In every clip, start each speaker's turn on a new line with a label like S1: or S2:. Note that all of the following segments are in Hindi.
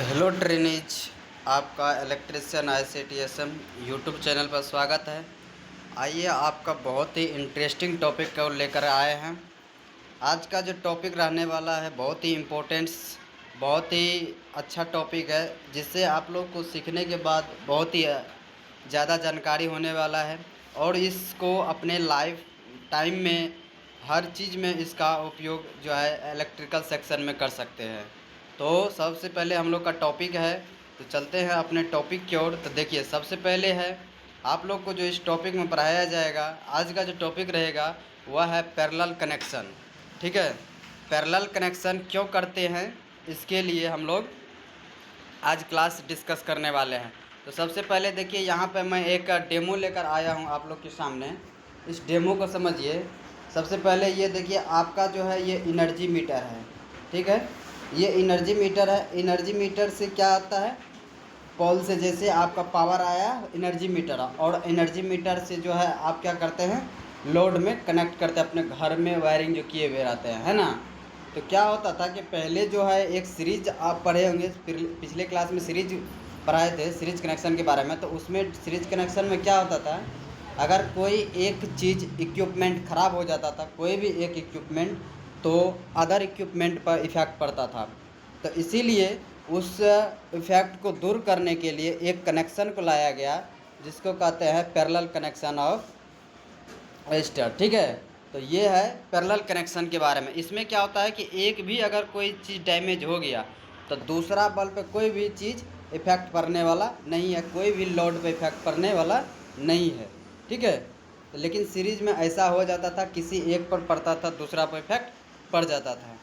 S1: हेलो ट्रेनीज, आपका इलेक्ट्रिशियन ICTSM यूट्यूब चैनल पर स्वागत है। आइए आपका बहुत ही इंटरेस्टिंग टॉपिक को लेकर आए हैं। आज का जो टॉपिक रहने वाला है बहुत ही इम्पोर्टेंस, बहुत ही अच्छा टॉपिक है, जिससे आप लोग को सीखने के बाद बहुत ही ज़्यादा जानकारी होने वाला है और इसको अपने लाइफ टाइम में हर चीज़ में इसका उपयोग जो है इलेक्ट्रिकल सेक्शन में कर सकते हैं। तो सबसे पहले हम लोग का टॉपिक है, तो चलते हैं अपने टॉपिक की ओर। तो देखिए, सबसे पहले है आप लोग को जो इस टॉपिक में पढ़ाया जाएगा, आज का जो टॉपिक रहेगा वह है पैरेलल कनेक्शन। ठीक है, पैरेलल कनेक्शन क्यों करते हैं, इसके लिए हम लोग आज क्लास डिस्कस करने वाले हैं। तो सबसे पहले देखिए, यहाँ पे मैं एक डेमो लेकर आया हूँ आप लोग के सामने। इस डेमो को समझिए। सबसे पहले ये देखिए, आपका जो है ये एनर्जी मीटर है। ठीक है, ये एनर्जी मीटर है। एनर्जी मीटर से क्या आता है, पोल से जैसे आपका पावर आया एनर्जी मीटर, और एनर्जी मीटर से जो है आप क्या करते हैं, लोड में कनेक्ट करते हैं, अपने घर में वायरिंग जो किए हुए रहते हैं, है ना। तो क्या होता था कि पहले जो है एक सीरीज आप पढ़े होंगे, पिछले क्लास में सीरीज पढ़ाए थे, सीरीज कनेक्शन के बारे में। तो उसमें सीरीज कनेक्शन में क्या होता था, अगर कोई एक चीज़ इक्विपमेंट ख़राब हो जाता था, कोई भी एक इक्विपमेंट, तो अदर इक्विपमेंट पर इफ़ेक्ट पड़ता था। तो इसीलिए उस इफ़ेक्ट को दूर करने के लिए एक कनेक्शन को लाया गया, जिसको कहते हैं पैरेलल कनेक्शन ऑफ रजिस्टर। ठीक है, तो ये है पैरेलल कनेक्शन के बारे में। इसमें क्या होता है कि एक भी अगर कोई चीज़ डैमेज हो गया तो दूसरा बल्ब पे कोई भी चीज़ इफ़ेक्ट पड़ने वाला नहीं है, कोई भी लोड पे इफ़ेक्ट पड़ने वाला नहीं है। ठीक है, तो लेकिन सीरीज में ऐसा हो जाता था, किसी एक पर पड़ता था, दूसरा पर इफ़ेक्ट पड़ जाता था।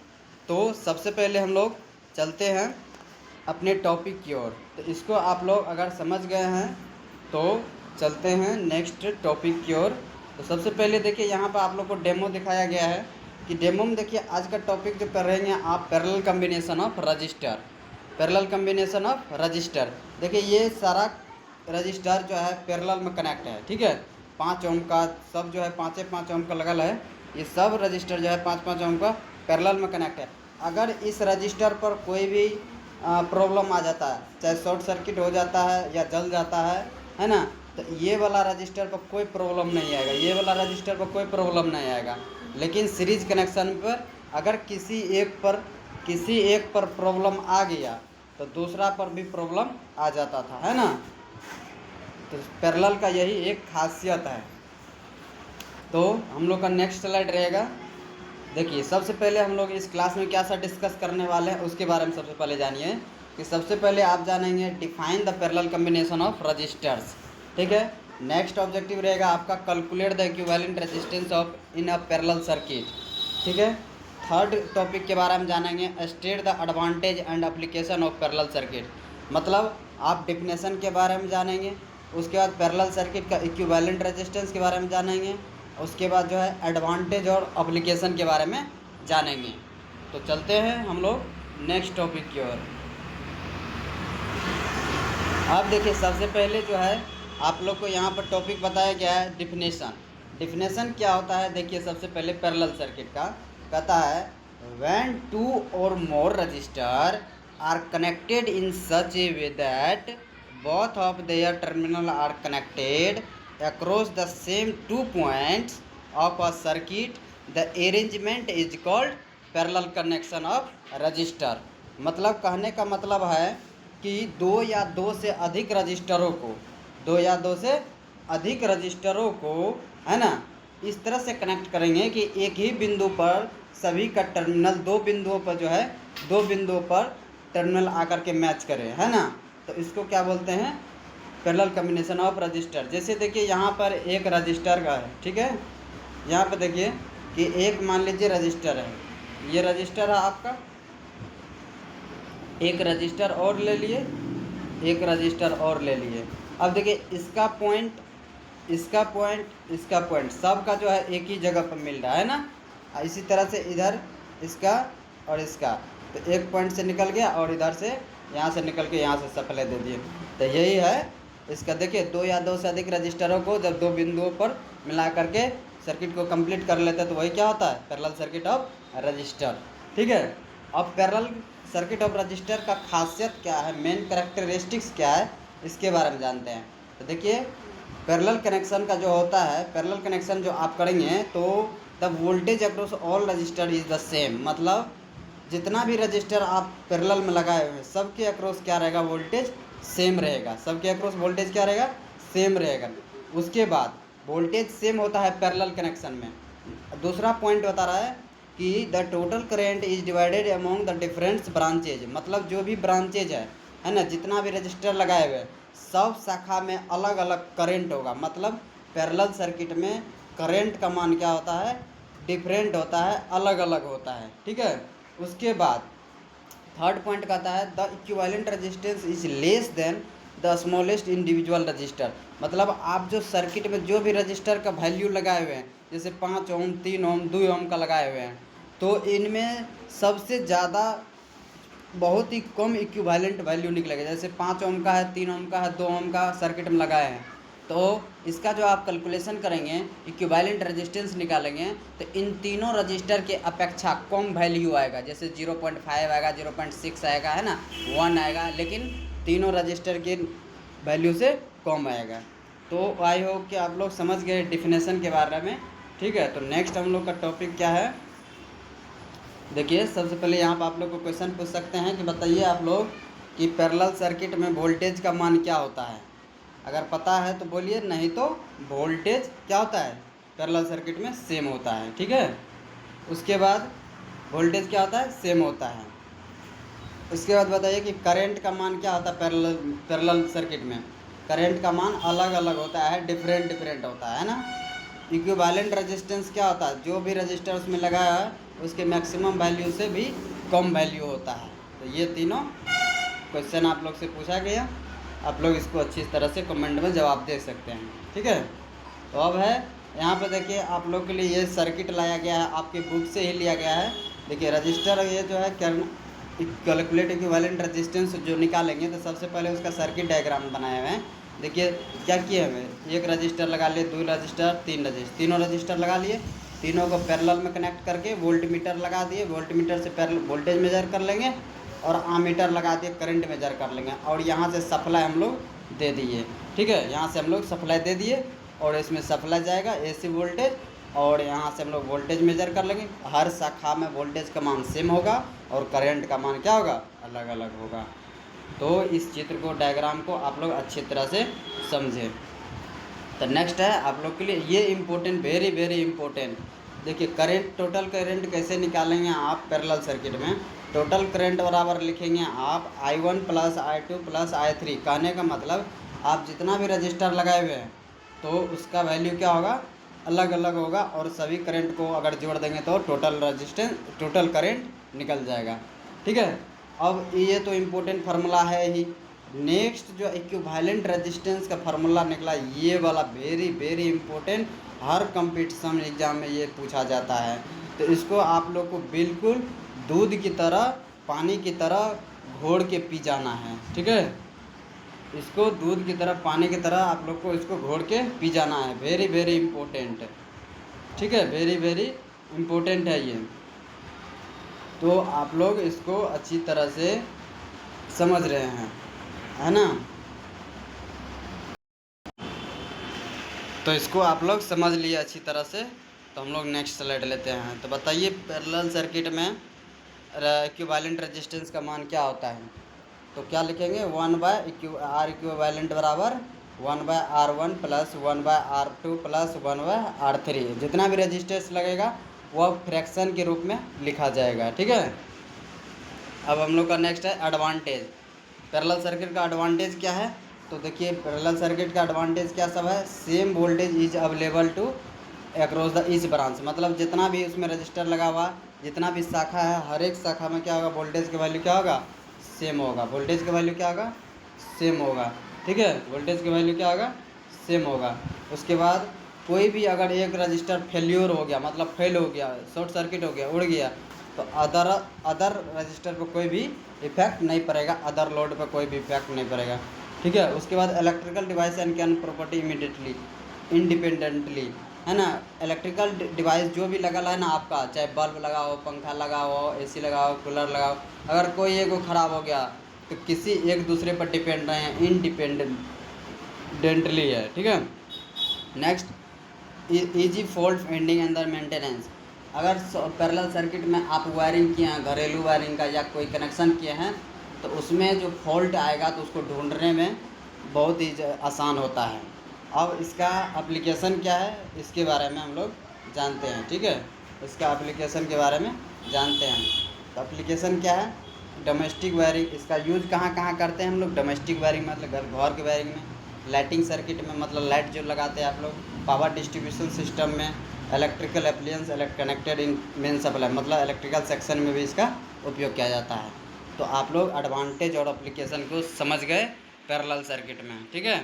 S1: तो सबसे पहले हम लोग चलते हैं अपने टॉपिक की ओर। तो इसको आप लोग अगर समझ गए हैं तो चलते हैं नेक्स्ट टॉपिक की ओर। तो सबसे पहले देखिए, यहाँ पर आप लोग को डेमो दिखाया गया है कि डेमो में देखिए आज का टॉपिक जो कर रहे हैं आप, parallel combination of register. Parallel combination of register, देखिए ये सारा रजिस्टर जो है पैरेलल में कनेक्ट है। ठीक है, 5 ओम का सब जो है 5 ओम का लगल है, ये सब रजिस्टर जो है 5 ओम का पैरेलल में कनेक्ट है। अगर इस रजिस्टर पर कोई भी प्रॉब्लम आ जाता है, चाहे शॉर्ट सर्किट हो जाता है या जल जाता है ना, तो ये वाला रजिस्टर पर कोई प्रॉब्लम नहीं आएगा, ये वाला रजिस्टर पर कोई प्रॉब्लम नहीं आएगा। लेकिन सीरीज कनेक्शन पर अगर किसी एक पर प्रॉब्लम आ गया तो दूसरा पर भी प्रॉब्लम आ जाता था, है ना। तो पैरेलल का यही एक खासियत है। तो हम लोग का नेक्स्ट स्लाइड रहेगा। देखिए, सबसे पहले हम लोग इस क्लास में क्या सा डिस्कस करने वाले हैं उसके बारे में सबसे पहले जानिए। कि सबसे पहले आप जानेंगे define the parallel combination of resistors. ठीक है, नेक्स्ट ऑब्जेक्टिव रहेगा आपका calculate the equivalent resistance of in a parallel circuit. ठीक है, थर्ड टॉपिक के बारे में जानेंगे state the advantage and application of parallel circuit. मतलब आप डिफिनेशन के बारे में जानेंगे, उसके बाद पैरेलल सर्किट का इक्विवेलेंट रेजिस्टेंस के बारे में जानेंगे, उसके बाद जो है एडवांटेज और एप्लीकेशन के बारे में जानेंगे। तो चलते हैं हम लोग नेक्स्ट टॉपिक की ओर। अब देखिए, सबसे पहले जो है आप लोग को यहाँ पर टॉपिक बताया गया है डिफिनेशन। डिफिनेशन क्या होता है, देखिए सबसे पहले पैरेलल सर्किट का कहता है व्हेन 2 और more register are connected in such a way that both of their terminal are connected across the same 2 points of a circuit, the arrangement is called parallel connection of resistor। मतलब कहने का मतलब है कि दो या दो से अधिक रजिस्टरों को है ना, इस तरह से कनेक्ट करेंगे कि एक ही बिंदु पर सभी का टर्मिनल, दो बिंदुओं पर टर्मिनल आकर के मैच करें, है ना। तो इसको क्या बोलते हैं, पैरेलल कम्बिनेशन ऑफ रजिस्टर। जैसे देखिए यहाँ पर एक रजिस्टर का है, ठीक है, यहाँ पर देखिए कि एक मान लीजिए रजिस्टर है, ये रजिस्टर है आपका, एक रजिस्टर और ले लिए, एक रजिस्टर और ले लिए। अब देखिए इसका पॉइंट सब का जो है एक ही जगह पर मिल रहा है ना। इसी तरह से इधर इसका और इसका, तो एक पॉइंट से निकल गया और इधर से यहाँ से निकल के यहाँ से सप्लाई दे दिए। तो यही है इसका। देखिए, दो या दो से अधिक रजिस्टरों को जब दो बिंदुओं पर मिला करके सर्किट को कंप्लीट कर लेते हैं तो वही क्या होता है, पैरेलल सर्किट ऑफ रजिस्टर। ठीक है, अब पैरेलल सर्किट ऑफ रजिस्टर का खासियत क्या है, मेन कैरेक्टरिस्टिक्स क्या है, इसके बारे में जानते हैं। तो देखिए पैरेलल कनेक्शन का जो होता है, पैरेलल कनेक्शन जो आप करेंगे तो the voltage across all register is the same, मतलब जितना भी रजिस्टर आप पैरेलल में लगाए हुए हैं सबके अक्रॉस क्या रहेगा, वोल्टेज सेम रहेगा, सबके अक्रॉस वोल्टेज क्या रहेगा, सेम रहेगा। उसके बाद वोल्टेज सेम होता है पैरेलल कनेक्शन में। दूसरा पॉइंट बता रहा है कि the total current is divided among the different branches, मतलब जो भी ब्रांचेज है ना, जितना भी रजिस्टर लगाए हुए हैं सब शाखा में अलग अलग करेंट होगा। मतलब पैरेलल सर्किट में करेंट का मान क्या होता है, डिफरेंट होता है, अलग अलग होता है, ठीक है। उसके बाद थर्ड पॉइंट कहता है the equivalent resistance is less than the smallest individual register, मतलब आप जो सर्किट में जो भी रजिस्टर का वैल्यू लगाए हुए हैं, जैसे 5 ओम, 3 ओम, 2 ओम का लगाए हुए हैं, तो इनमें सबसे ज़्यादा बहुत ही कम इक्विवेलेंट वैल्यू निकलेगा। जैसे 5 ओम का है, 3 ओम का है, 2 ओम का सर्किट में लगाए हैं, तो इसका जो आप कैलकुलेशन करेंगे, इक्विवेलेंट रेजिस्टेंस निकालेंगे, तो इन तीनों रजिस्टर के अपेक्षा कम वैल्यू आएगा। जैसे 0.5 आएगा, 0.6 आएगा, है ना, 1 आएगा, लेकिन तीनों रजिस्टर के वैल्यू से कम आएगा। तो आई होप कि आप लोग समझ गए डिफिनेशन के बारे में, ठीक है। तो नेक्स्ट हम लोग का टॉपिक क्या है, देखिए सबसे पहले यहाँ पर आप लोग को क्वेश्चन पूछ सकते हैं कि बताइए आप लोग कि पैरेलल सर्किट में वोल्टेज का मान क्या होता है। अगर पता है तो बोलिए, नहीं तो वोल्टेज क्या होता है पैरेलल सर्किट में, सेम होता है, ठीक है। उसके बाद वोल्टेज क्या होता है, सेम होता है। उसके बाद बताइए कि करंट का मान क्या होता है पैरेलल सर्किट में, करंट का मान अलग अलग होता है, डिफरेंट डिफरेंट होता है ना। इक्विवेलेंट रेजिस्टेंस क्या होता है, जो भी रजिस्टर उसमें लगाया है उसके मैक्सिमम वैल्यू से भी कम वैल्यू होता है। तो ये तीनों क्वेश्चन आप लोग से पूछा गया, आप लोग इसको अच्छी तरह से कमेंट में जवाब दे सकते हैं, ठीक है। तो अब है यहाँ पे देखिए आप लोग के लिए ये सर्किट लाया गया है, आपके बुक से ही लिया गया है। देखिए रजिस्टर ये जो है कैलकुलेट इक्विवेलेंट रेजिस्टेंस जो निकालेंगे, तो सबसे पहले उसका सर्किट डायग्राम बनाए हुए हैं। देखिए क्या किए हमें, एक रजिस्टर लगा लिए, 2 रजिस्टर, 3 रजिस्टर, तीनों रजिस्टर लगा लिए, तीनों को पैरेलल में कनेक्ट करके वोल्ट मीटर लगा दिए, वोल्ट मीटर से पैरेलल वोल्टेज मेजर कर लेंगे, और आमीटर लगा दिए, करंट मेजर कर लेंगे, और यहाँ से सप्लाई हम लोग दे दिए, ठीक है। यहाँ से हम लोग सप्लाई दे दिए और इसमें सप्लाई जाएगा AC वोल्टेज, और यहाँ से हम लोग वोल्टेज मेजर कर लेंगे। हर शाखा में वोल्टेज का मान सेम होगा और करंट का मान क्या होगा, अलग अलग होगा। तो इस चित्र को, डायग्राम को आप लोग अच्छी तरह से समझें। तो नेक्स्ट है आप लोग के लिए ये इम्पोर्टेंट, वेरी वेरी इम्पोर्टेंट। देखिए करंट, टोटल करंट कैसे निकालेंगे आप पैरेलल सर्किट में। टोटल करंट बराबर लिखेंगे आप I1 + I2 + I3। कहने का मतलब आप जितना भी रजिस्टर लगाए हुए हैं तो उसका वैल्यू क्या होगा, अलग अलग होगा, और सभी करंट को अगर जोड़ देंगे तो टोटल करंट निकल जाएगा, ठीक है। अब ये तो इम्पोर्टेंट फार्मूला है ही। नेक्स्ट जो इक्विवेलेंट रेजिस्टेंस का फार्मूला निकला, ये वाला वेरी वेरी इम्पोर्टेंट, हर कंपटीशन एग्जाम में ये पूछा जाता है। तो इसको आप लोग को बिल्कुल दूध की तरह, पानी की तरह घोड़ के पी जाना है, ठीक है। इसको दूध की तरह, पानी की तरह आप लोग को इसको घोड़ के पी जाना है। वेरी वेरी इम्पोर्टेंट, ठीक है, वेरी वेरी इम्पोर्टेंट है ये। तो आप लोग इसको अच्छी तरह से समझ रहे हैं, है ना। तो इसको आप लोग समझ लिए अच्छी तरह से। तो हम लोग नेक्स्ट स्लाइड लेते हैं। तो बताइए पैरेलल सर्किट में इक्विवेलेंट रेजिस्टेंस का मान क्या होता है। तो क्या लिखेंगे, 1/R इक्विवेलेंट बराबर 1/R1 + 1/R2 + 1/R3। जितना भी रेजिस्टेंस लगेगा वह फ्रैक्शन के रूप में लिखा जाएगा, ठीक है। अब हम लोग का नेक्स्ट है एडवांटेज। पैरेलल सर्किट का एडवांटेज क्या है, तो देखिए पैरेलल सर्किट का एडवांटेज क्या सब है, same voltage is available to across the each branch, मतलब जितना भी उसमें रजिस्टर लगा हुआ, जितना भी शाखा है, हर एक शाखा में क्या होगा, वोल्टेज का वैल्यू क्या होगा, सेम होगा। वोल्टेज का वैल्यू क्या होगा, सेम होगा, ठीक है। वोल्टेज का वैल्यू क्या होगा, सेम होगा। उसके बाद कोई भी अगर एक रजिस्टर फेल्योर हो गया, मतलब फेल हो गया, शॉर्ट सर्किट हो गया, उड़ गया, तो अदर रजिस्टर पर कोई भी इफेक्ट नहीं पड़ेगा, अदर लोड पर कोई भी इफेक्ट नहीं पड़ेगा, ठीक है। उसके बाद electrical device and can property immediately independently, है ना। इलेक्ट्रिकल डिवाइस जो भी लगा है ना आपका, चाहे बल्ब लगा हो, पंखा लगा हो, एसी लगा हो, कूलर लगा हो, अगर कोई एक वो ख़राब हो गया तो किसी एक दूसरे पर डिपेंड रहे हैं, इंडिपेंडेंटली है, ठीक है। Next, easy fault finding and the maintenance. अगर पैरेलल सर्किट में आप वायरिंग किए हैं, घरेलू वायरिंग का या कोई कनेक्शन किए हैं, तो उसमें जो फॉल्ट आएगा तो उसको ढूंढने में बहुत ही आसान होता है। अब इसका एप्लीकेशन क्या है इसके बारे में हम लोग जानते हैं, ठीक है। इसका एप्लीकेशन के बारे में जानते हैं। तो एप्लीकेशन क्या है, डोमेस्टिक वायरिंग। इसका यूज कहाँ कहाँ करते हैं हम लोग, डोमेस्टिक वायरिंग मतलब घर के वायरिंग में, लाइटिंग सर्किट में मतलब लाइट जो लगाते हैं आप लोग, पावर डिस्ट्रीब्यूशन सिस्टम में, electrical appliances connected in main supply मतलब इलेक्ट्रिकल सेक्शन में भी इसका उपयोग किया जाता है। तो आप लोग एडवांटेज और एप्लीकेशन को समझ गए पैरेलल सर्किट में, ठीक है।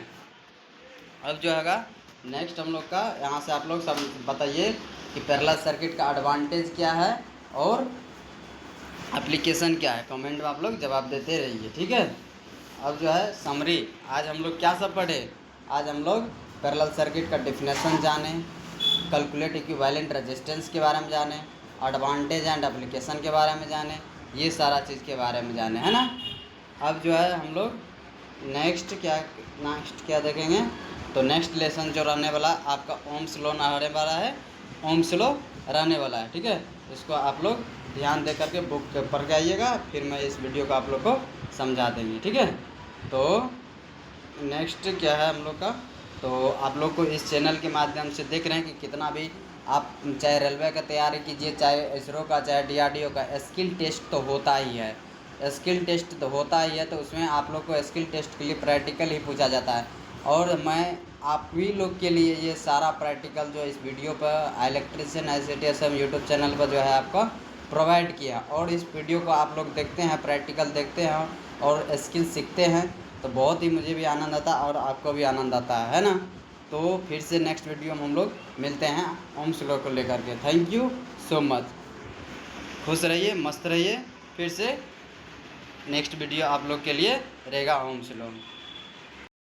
S1: अब जो हैगा नेक्स्ट हम लोग का, यहाँ से आप लोग सब बताइए कि पैरेलल सर्किट का एडवांटेज क्या है और एप्लीकेशन क्या है। कमेंट में आप लोग जवाब देते रहिए, ठीक है। अब जो है समरी, आज हम लोग क्या सब पढ़े, आज हम लोग पैरेलल सर्किट का डेफिनेशन जाने, कैलकुलेट इक्विवेलेंट रेजिस्टेंस के बारे में जाने, एडवांटेज एंड एप्लीकेशन के बारे में जाने, ये सारा चीज़ के बारे में जाने, है ना। अब जो है हम लोग नेक्स्ट क्या देखेंगे, तो नेक्स्ट लेसन जो रहने वाला आपका ओम्स लॉ रहने वाला है, ओम्स लॉ रहने वाला है, ठीक है। इसको आप लोग ध्यान दे करके बुक पढ़ के आइएगा, फिर मैं इस वीडियो को आप लोग को समझा देंगे, ठीक है। तो नेक्स्ट क्या है हम लोग का, तो आप लोग को इस चैनल के माध्यम से देख रहे हैं कि कितना भी आप चाहे रेलवे का तैयारी कीजिए, चाहे इसरो का, चाहे DRDO का, स्किल टेस्ट तो होता ही है, स्किल टेस्ट तो होता ही है। तो उसमें आप लोग को स्किल टेस्ट के लिए प्रैक्टिकल ही पूछा जाता है, और मैं आप ही लोग के लिए ये सारा प्रैक्टिकल जो इस वीडियो पर इलेक्ट्रिशियन ICTSM यूट्यूब चैनल पर जो है आपका प्रोवाइड किया, और इस वीडियो को आप लोग देखते हैं, प्रैक्टिकल देखते हैं और स्किल सीखते हैं, तो बहुत ही मुझे भी आनंद आता है और आपको भी आनंद आता है ना। तो फिर से नेक्स्ट वीडियो में हम लोग मिलते हैं ओम्स लॉ को लेकर के। थैंक यू सो मच, खुश रहिए, मस्त रहिए। फिर से नेक्स्ट वीडियो आप लोग के लिए रहेगा ओम्स लॉ।